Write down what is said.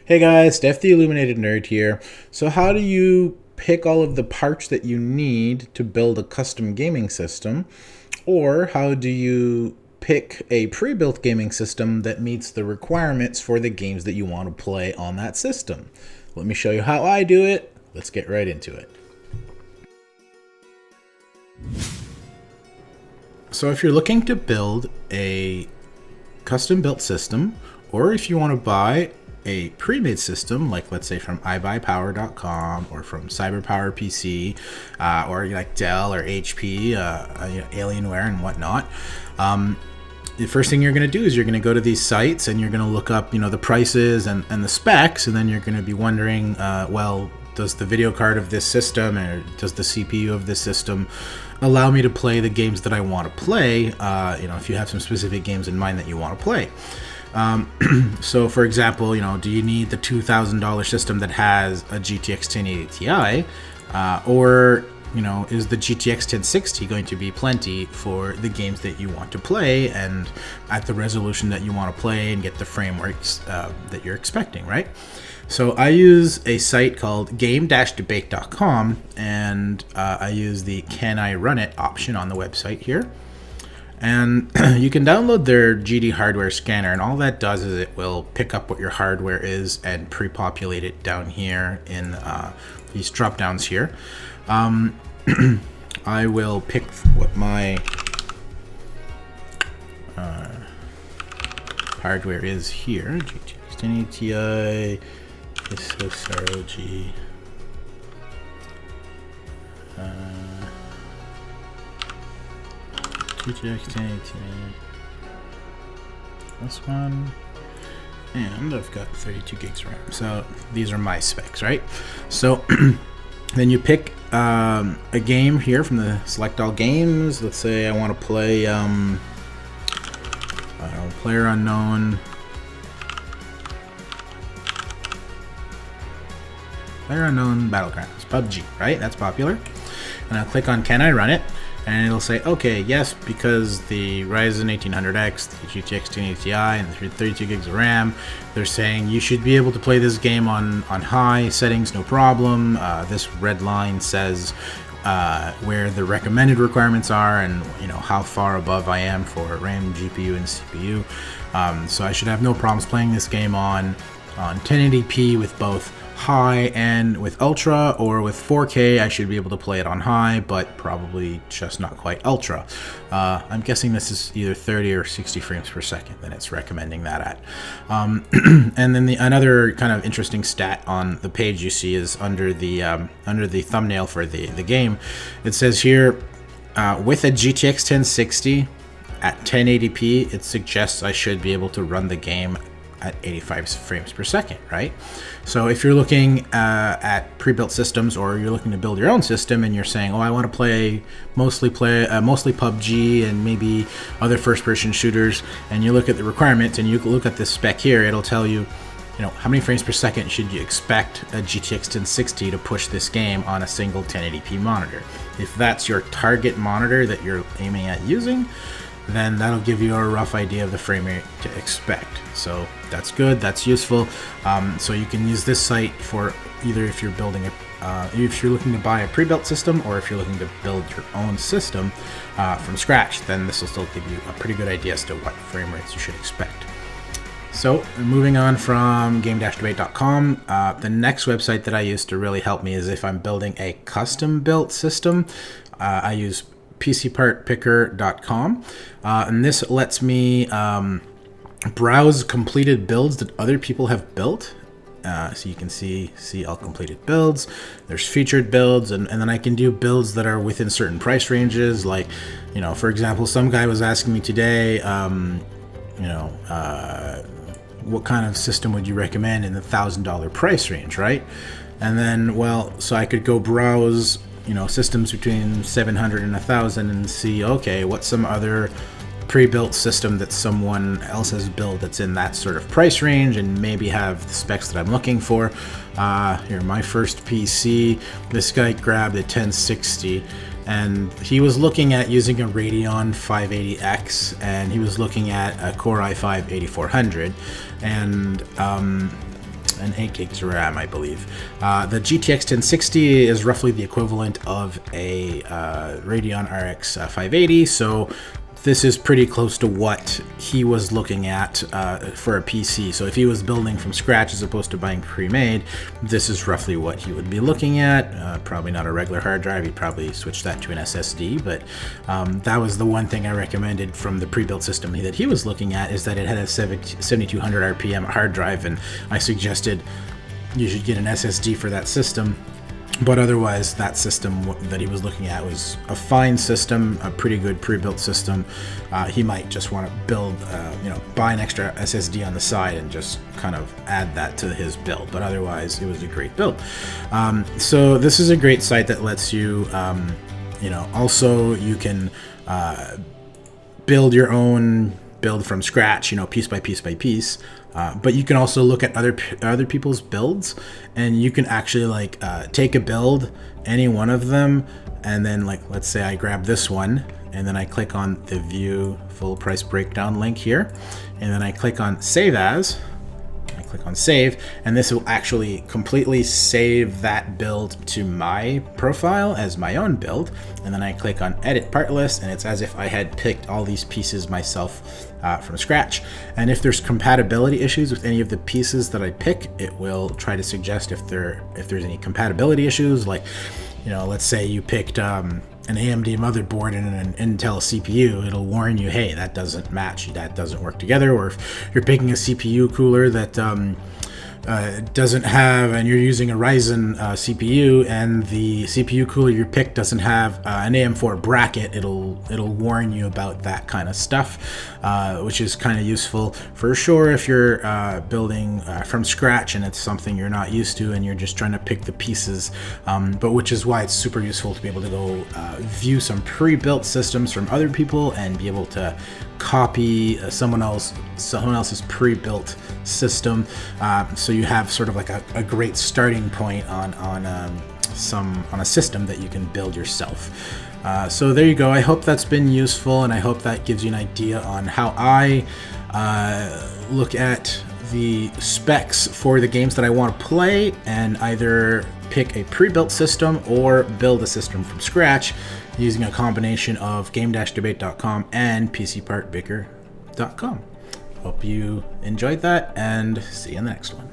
Hey guys, Steph the Illuminated Nerd here. So how do you pick all of the parts that you need to build a custom gaming system? Or how do you pick a pre-built gaming system that meets the requirements for the games that you want to play on that system? Let me show you how I do it. Let's get right into it. So if you're looking to build a custom built system, or if you want to buy a pre-made system, like let's say from iBuyPower.com or from CyberPower PC, or like Dell or HP, Alienware and whatnot, the first thing you're going to do is you're going to go to these sites and you're going to look up, the prices and the specs, and then you're going to be wondering, well, does the video card of this system or does the CPU of this system allow me to play the games that I want to play? If you have some specific games in mind that you want to play. So for example, do you need the $2,000 system that has a GTX 1080 Ti, or is the GTX 1060 going to be plenty for the games that you want to play and at the resolution that you want to play and get the frameworks that you're expecting, right? So I use a site called game-debate.com, and I use the Can I Run It option on the website here. And you can download their GD hardware scanner, and all that does is it will pick up what your hardware is and pre-populate it down here in these drop downs here. I will pick what my hardware is here. GTX 1080 Ti, SSROG. GTX 1080 Ti. This one. And I've got 32 gigs RAM. So these are my specs, right? So then you pick a game here from the select all games. Let's say I want to play Player Unknown. Player Unknown Battlegrounds, PUBG, right? That's popular. And I'll click on Can I Run It? And it'll say, okay, yes, because the Ryzen 1800X, the GTX 1080 Ti, and the 32 gigs of RAM, they're saying you should be able to play this game on high settings, no problem. This red line says where the recommended requirements are and how far above I am for RAM, GPU, and CPU. So I should have no problems playing this game on 1080p with both high and with ultra, or with 4K I should be able to play it on high, but probably just not quite ultra. I'm guessing this is either 30 or 60 frames per second that it's recommending that at. And then another kind of interesting stat on the page you see is under the thumbnail for the game. It says here, with a GTX 1060 at 1080p, it suggests I should be able to run the game at 85 frames per second, right? So if you're looking at pre-built systems, or you're looking to build your own system and you're saying, oh, I want to play mostly PUBG and maybe other first-person shooters, and you look at the requirements and you look at this spec here, it'll tell you, how many frames per second should you expect a GTX 1060 to push this game on a single 1080p monitor. If that's your target monitor that you're aiming at using, then that'll give you a rough idea of the frame rate to expect. So that's good, that's useful. So you can use this site for either if you're building if you're looking to buy a pre-built system, or if you're looking to build your own system from scratch, then this will still give you a pretty good idea as to what frame rates you should expect. So moving on from game-debate.com, the next website that I use to really help me is if I'm building a custom built system. I use PCPartPicker.com, and this lets me browse completed builds that other people have built. So you can see all completed builds. There's featured builds, and then I can do builds that are within certain price ranges. Like, for example, some guy was asking me today, what kind of system would you recommend in the $1,000 price range, right? And then, so I could go browse systems between 700 and 1,000 and see, okay, what's some other pre-built system that someone else has built that's in that sort of price range and maybe have the specs that I'm looking for. Here, my first PC, this guy grabbed a 1060, and he was looking at using a Radeon 580X, and he was looking at a Core i5 8400, and and 8 gigs of RAM, I believe. The GTX 1060 is roughly the equivalent of a Radeon RX 580, so this is pretty close to what he was looking at for a PC. So if he was building from scratch as opposed to buying pre-made, this is roughly what he would be looking at. Probably not a regular hard drive. He'd probably switch that to an SSD, but that was the one thing I recommended from the pre-built system that he was looking at, is that it had a 7200 RPM hard drive, and I suggested you should get an SSD for that system. But otherwise, that system that he was looking at was a fine system, a pretty good pre-built system. He might just want to build, buy an extra SSD on the side and just kind of add that to his build. But otherwise, it was a great build. So this is a great site that lets you, also you can build your own build from scratch, piece by piece by piece. But you can also look at other people's builds, and you can actually take a build, any one of them, and then let's say I grab this one, and then I click on the view full price breakdown link here, and then I click on save as. I click on save, and this will actually completely save that build to my profile as my own build. And then I click on edit part list, and it's as if I had picked all these pieces myself from scratch. And if there's compatibility issues with any of the pieces that I pick, it will try to suggest if there's any compatibility issues. Let's say you picked an AMD motherboard and an Intel CPU, it'll warn you, hey, that doesn't match, that doesn't work together. Or if you're picking a CPU cooler that doesn't have, and you're using a Ryzen CPU, and the CPU cooler you picked doesn't have an AM4 bracket, it'll warn you about that kind of stuff, which is kind of useful for sure if you're building from scratch and it's something you're not used to and you're just trying to pick the pieces. But which is why it's super useful to be able to go view some pre-built systems from other people and be able to copy someone else's pre-built system, so you have sort of like a great starting point on a system that you can build yourself. So there you go. I hope that's been useful, and I hope that gives you an idea on how I look at the specs for the games that I want to play, and either pick a pre-built system or build a system from scratch using a combination of game-debate.com and pcpartbaker.com. Hope you enjoyed that, and see you in the next one.